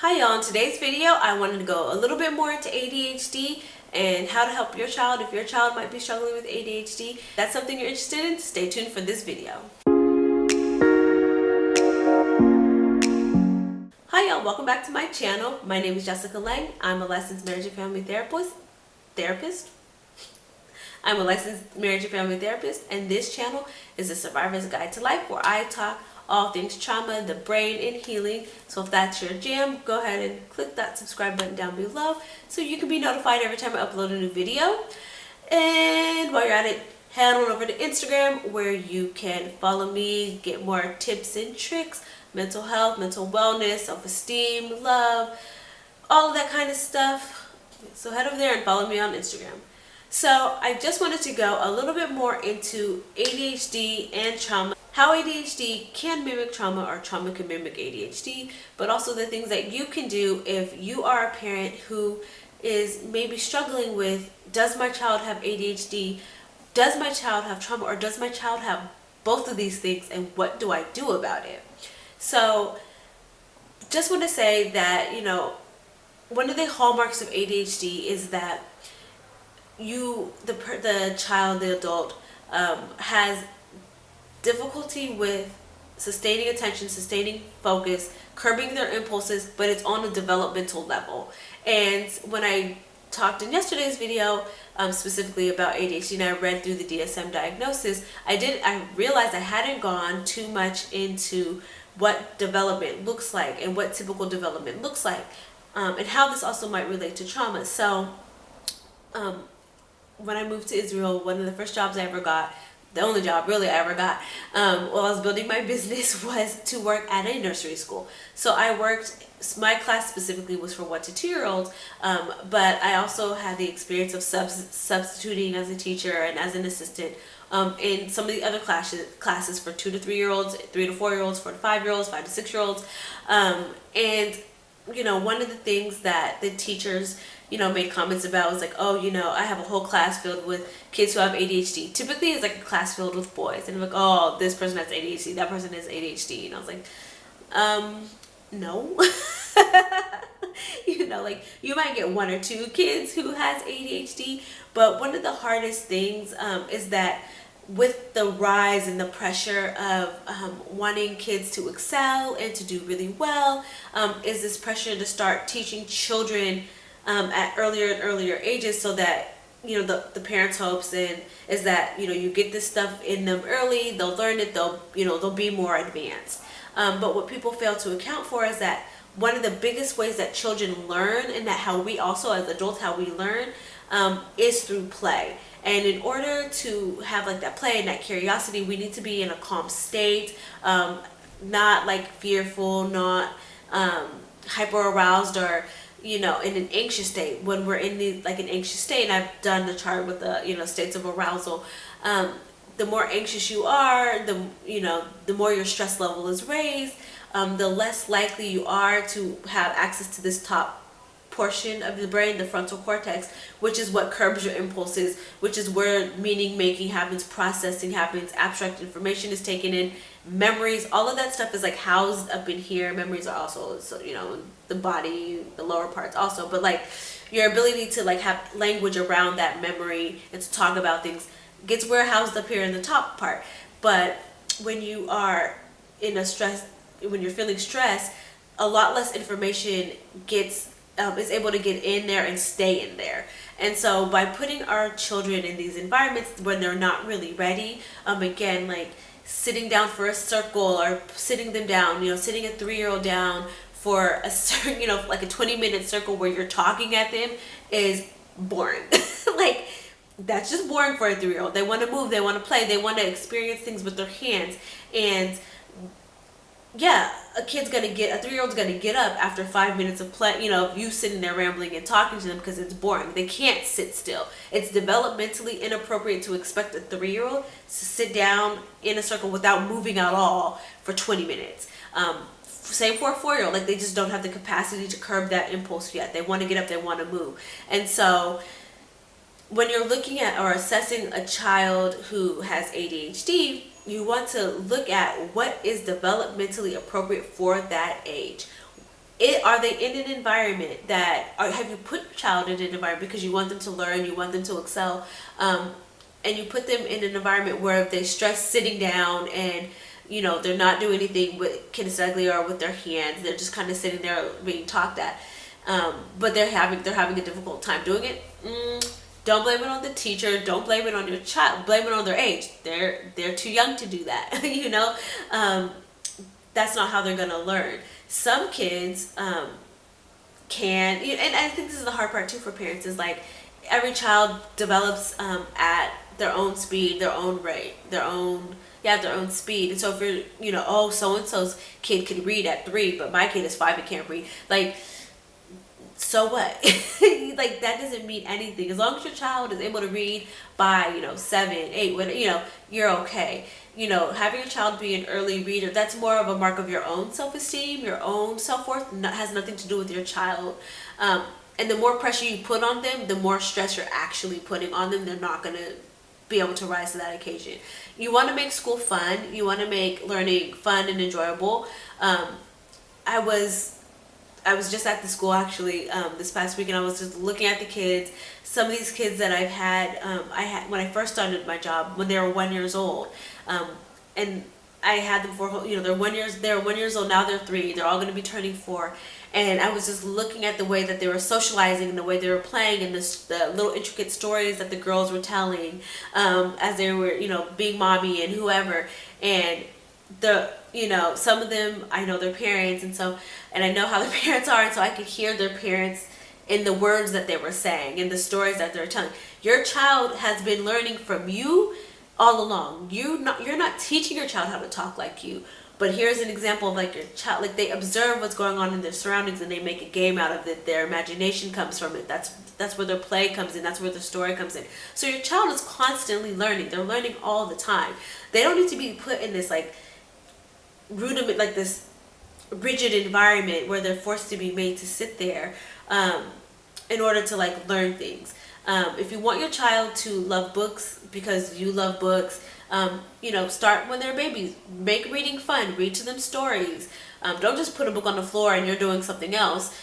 Hi y'all, in today's video I wanted to go a little bit more into ADHD and how to help your child if your child might be struggling with ADHD. If that's something you're interested in, stay tuned for this video. Hi y'all, welcome back to my channel. My name is Jessica Lang. I'm a licensed marriage and family therapist. I'm a licensed marriage and family therapist, and this channel is a survivor's guide to life where I talk all things trauma, the brain, and healing. So if that's your jam, go ahead and click that subscribe button down below so you can be notified every time I upload a new video. And while you're at it, head on over to Instagram where you can follow me, get more tips and tricks, mental health, mental wellness, self-esteem, love, all of that kind of stuff. So head over there and follow me on Instagram. So I just wanted to go a little bit more into ADHD and trauma, how ADHD can mimic trauma or trauma can mimic ADHD, but also the things that you can do if you are a parent who is maybe struggling with, does my child have ADHD, does my child have trauma, or does my child have both of these things, and what do I do about it? So just want to say that, one of the hallmarks of ADHD is that the child, the adult, has difficulty with sustaining attention, sustaining focus, curbing their impulses, but it's on a developmental level. And when I talked in yesterday's video specifically about ADHD and I read through the DSM diagnosis, I realized I hadn't gone too much into what development looks like and what typical development looks like, and how this also might relate to trauma. So when I moved to Israel, one of the first jobs I ever got, the only job really I ever got, while I was building my business, was to work at a nursery school. So my class specifically was for 1 to 2 year olds, but I also had the experience of substituting as a teacher and as an assistant in some of the other classes for 2 to 3 year olds, 3 to 4 year olds, 4 to 5 year olds, 5 to 6 year olds. And one of the things that the teachers made comments about was like, oh, I have a whole class filled with kids who have ADHD. Typically it's like a class filled with boys, and I'm like, oh, this person has ADHD, that person has ADHD, and I was like, no. Like, you might get 1 or 2 kids who has ADHD, but one of the hardest things is that with the rise and the pressure of wanting kids to excel and to do really well, is this pressure to start teaching children at earlier and earlier ages, so that the parents' hopes is that you get this stuff in them early, they'll learn it, they'll be more advanced. But what people fail to account for is that one of the biggest ways that children learn, and that how we also as adults, how we learn, is through play. And in order to have like that play and that curiosity, we need to be in a calm state, not like fearful, not hyper aroused, or in an anxious state. When we're in an anxious state, and I've done the chart with the states of arousal, the more anxious you are, the more your stress level is raised, the less likely you are to have access to this top portion of the brain, the frontal cortex, which is what curbs your impulses, which is where meaning making happens, processing happens, abstract information is taken in, memories, all of that stuff is like housed up in here. Memories are also, the body, the lower parts also, but like your ability to like have language around that memory and to talk about things gets warehoused up here in the top part. But when you are when you're feeling stressed, a lot less information is able to get in there and stay in there. And so by putting our children in these environments when they're not really ready, again, like sitting down for a circle, or sitting them down, sitting a 3-year-old down for a certain, like a 20-minute circle where you're talking at them is boring. Like, that's just boring for a 3-year-old. They want to move, they want to play, they want to experience things with their hands. And yeah, a 3-year-old's gonna get up after 5 minutes of play, you sitting there rambling and talking to them, because it's boring. They can't sit still. It's developmentally inappropriate to expect a 3-year-old to sit down in a circle without moving at all for 20 minutes. Same for a 4-year-old. Like, they just don't have the capacity to curb that impulse yet. They want to get up, they want to move. And so when you're looking at or assessing a child who has ADHD, you want to look at what is developmentally appropriate for that age. are they in an environment that, or have you put your child in an environment because you want them to learn, you want them to excel, and you put them in an environment where they stress sitting down and they're not doing anything with kinesthetically or with their hands, they're just kind of sitting there being talked at, but they're having a difficult time doing it. Don't blame it on the teacher. Don't blame it on your child. Blame it on their age. They're too young to do that. That's not how they're gonna learn. Some kids can, and I think this is the hard part too for parents, is like every child develops at their own speed, their own rate, their own speed. And so if you're, oh, so and so's kid can read at 3, but my kid is 5 and can't read, like, so what? Like, that doesn't mean anything. As long as your child is able to read by 7, 8, you're okay. Having your child be an early reader, that's more of a mark of your own self-esteem, your own self-worth. Has nothing to do with your child. And the more pressure you put on them, the more stress you're actually putting on them. They're not going to be able to rise to that occasion. You want to make school fun. You want to make learning fun and enjoyable. I was just at the school actually this past week, and I was just looking at the kids. Some of these kids that I've had, I had when I first started my job when they were 1 year old, and I had them for they're 1 years old now. They're 3. They're all going to be turning 4, and I was just looking at the way that they were socializing and the way they were playing and the little intricate stories that the girls were telling as they were being mommy and whoever. And some of them, I know their parents, and I know how their parents are, and so I could hear their parents in the words that they were saying and the stories that they're telling. Your child has been learning from you all along. You're not teaching your child how to talk like you, but here's an example of like your child, like they observe what's going on in their surroundings and they make a game out of it. Their imagination comes from it. That's where their play comes in. That's where the story comes in. So your child is constantly learning. They're learning all the time. They don't need to be put in this like rudiment, like this rigid environment where they're forced to be made to sit there in order to like learn things. If you want your child to love books because you love books, start when they're babies. Make reading fun. Read to them stories. Don't just put a book on the floor and you're doing something else.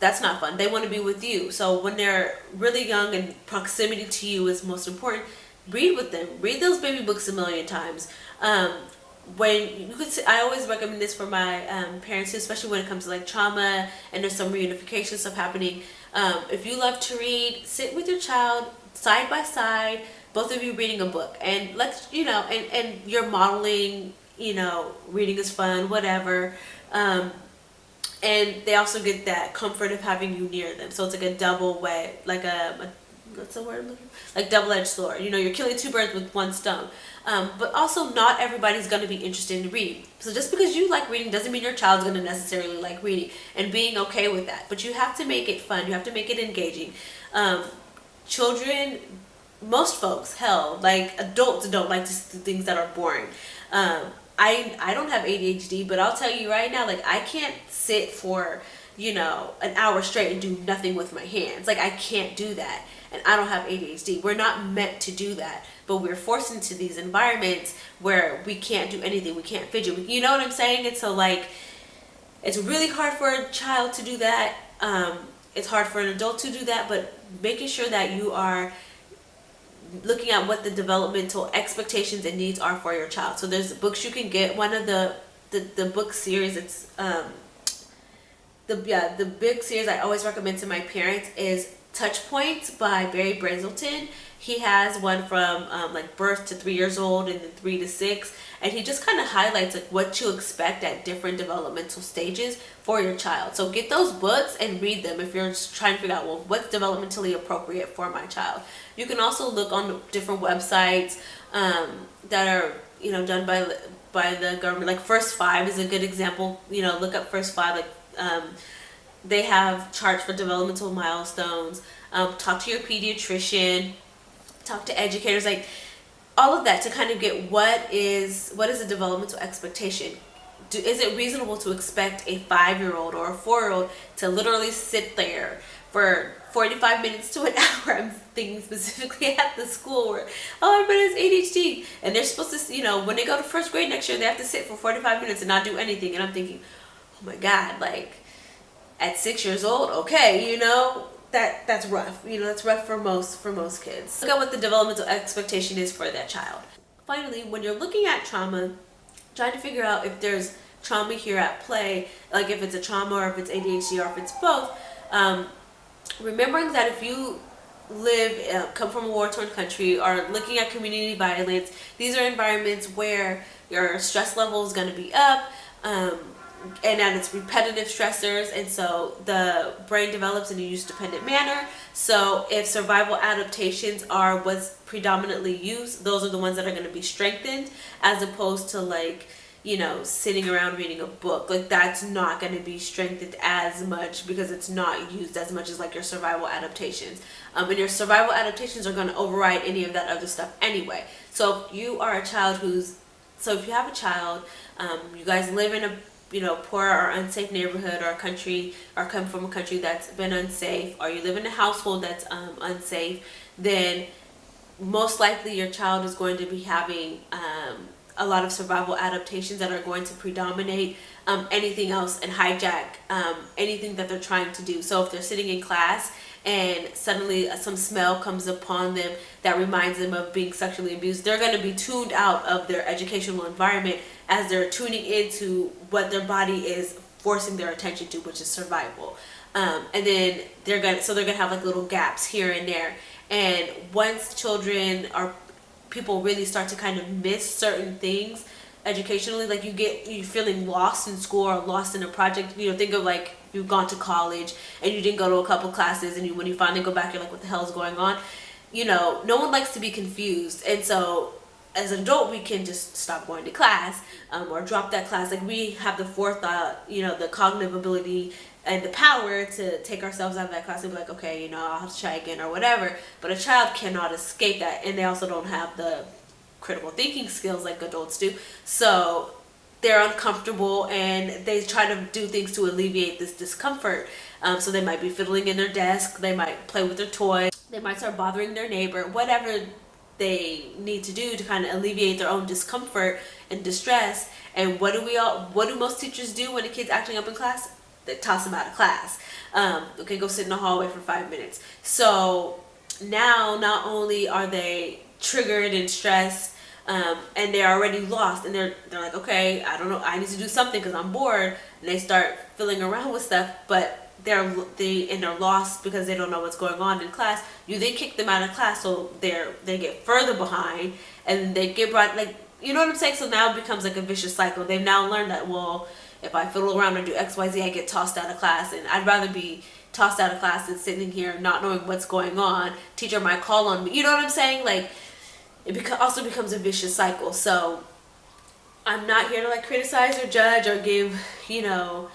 That's not fun. They want to be with you. So when they're really young and proximity to you is most important, read with them. Read those baby books a million times. I always recommend this for my parents too, especially when it comes to like trauma and there's some reunification stuff happening. If you love to read, sit with your child side by side, both of you reading a book, and and you're modeling, reading is fun, whatever. And they also get that comfort of having you near them. So it's like a double way, like what's the word I'm looking for? Like double-edged sword. You're killing 2 birds with 1 stone. But also not everybody's going to be interested in reading. So just because you like reading doesn't mean your child's going to necessarily like reading, and being okay with that. But you have to make it fun. You have to make it engaging. Children, most folks, hell, like adults don't like to do things that are boring. I don't have ADHD, but I'll tell you right now, like I can't sit for, an hour straight and do nothing with my hands. Like I can't do that. And I don't have ADHD. We're not meant to do that, but we're forced into these environments where we can't do anything. We can't fidget. You know what I'm saying? And so like, it's really hard for a child to do that. It's hard for an adult to do that, but making sure that you are looking at what the developmental expectations and needs are for your child. So there's books you can get. One of the book series, it's the big series I always recommend to my parents is Touch Points by Barry Brazelton. He has one from like birth to 3 years old and then 3 to 6, and he just kind of highlights like what to expect at different developmental stages for your child. So get those books and read them if you're just trying to figure out, well, what's developmentally appropriate for my child. You can also look on different websites that are done by the government. Like First 5 is a good example. Look up First 5. Like they have charts for developmental milestones. Talk to your pediatrician. Talk to educators. Like all of that to kind of get what is a developmental expectation. Is it reasonable to expect a 5-year-old or a 4-year-old to literally sit there for 45 minutes to an hour? I'm thinking specifically at the school where, everybody has ADHD, and they're supposed to, when they go to first grade next year, they have to sit for 45 minutes and not do anything. And I'm thinking, oh my God, like, at 6 years old, okay, you know, that's rough. You know, that's rough for most kids. Look at what the developmental expectation is for that child. Finally, when you're looking at trauma, trying to figure out if there's trauma here at play, like if it's a trauma or if it's ADHD or if it's both, remembering that if you come from a war-torn country or looking at community violence, these are environments where your stress level is going to be up, and that it's repetitive stressors, and so the brain develops in a use-dependent manner. So if survival adaptations are what's predominantly used, those are the ones that are going to be strengthened, as opposed to, like, you know, sitting around reading a book. Like, that's not going to be strengthened as much because it's not used as much as like your survival adaptations. And your survival adaptations are going to override any of that other stuff anyway. So if you are a child if you have a child, you guys live in a, you know, poor or unsafe neighborhood or a country, or come from a country that's been unsafe, or you live in a household that's unsafe, then most likely your child is going to be having a lot of survival adaptations that are going to predominate anything else and hijack anything that they're trying to do. So if they're sitting in class and suddenly some smell comes upon them that reminds them of being sexually abused, they're going to be tuned out of their educational environment as they're tuning into what their body is forcing their attention to, which is survival. And then they're gonna have like little gaps here and there. And once children or people really start to kind of miss certain things educationally, like you feeling lost in school or lost in a project, you know, think of like you've gone to college and you didn't go to a couple classes, and when you finally go back, you're like, what the hell is going on? You know, no one likes to be confused. And so as an adult, we can just stop going to class, or drop that class. Like, we have the forethought, you know, the cognitive ability and the power to take ourselves out of that class and be like, okay, you know, I'll have to try again or whatever. But a child cannot escape that, and they also don't have the critical thinking skills like adults do. So they're uncomfortable and they try to do things to alleviate this discomfort. So they might be fiddling in their desk, they might play with their toys, they might start bothering their neighbor, whatever they need to do to kind of alleviate their own discomfort and distress. And what do most teachers do when a kid's acting up in class? They toss them out of class. Okay, go sit in the hallway for 5 minutes. So now not only are they triggered and stressed, and they're already lost, and they're like, okay, I don't know, I need to do something because I'm bored, and they start fiddling around with stuff, but they're lost because they don't know what's going on in class. You then kick them out of class, so they get further behind, and they get brought, like, you know what I'm saying? So now it becomes like a vicious cycle. They've now learned that, well, if I fiddle around and do XYZ, I get tossed out of class, and I'd rather be tossed out of class than sitting here not knowing what's going on. Teacher might call on me. You know what I'm saying? Like, it also becomes a vicious cycle. So I'm not here to like criticize or judge or give, you know,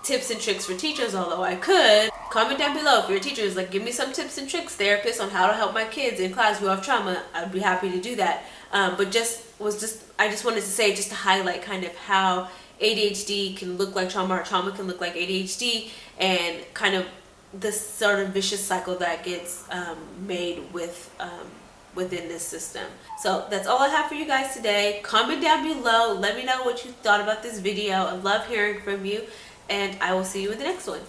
tips and tricks for teachers, although I could. Comment down below if your teacher is like, give me some tips and tricks, therapists, on how to help my kids in class who have trauma. I'd be happy to do that. But I just wanted to say, just to highlight kind of how ADHD can look like trauma, or trauma can look like ADHD, and kind of this sort of vicious cycle that gets made within this system. So that's all I have for you guys today. Comment down below, let me know what you thought about this video. I love hearing from you, and I will see you in the next one.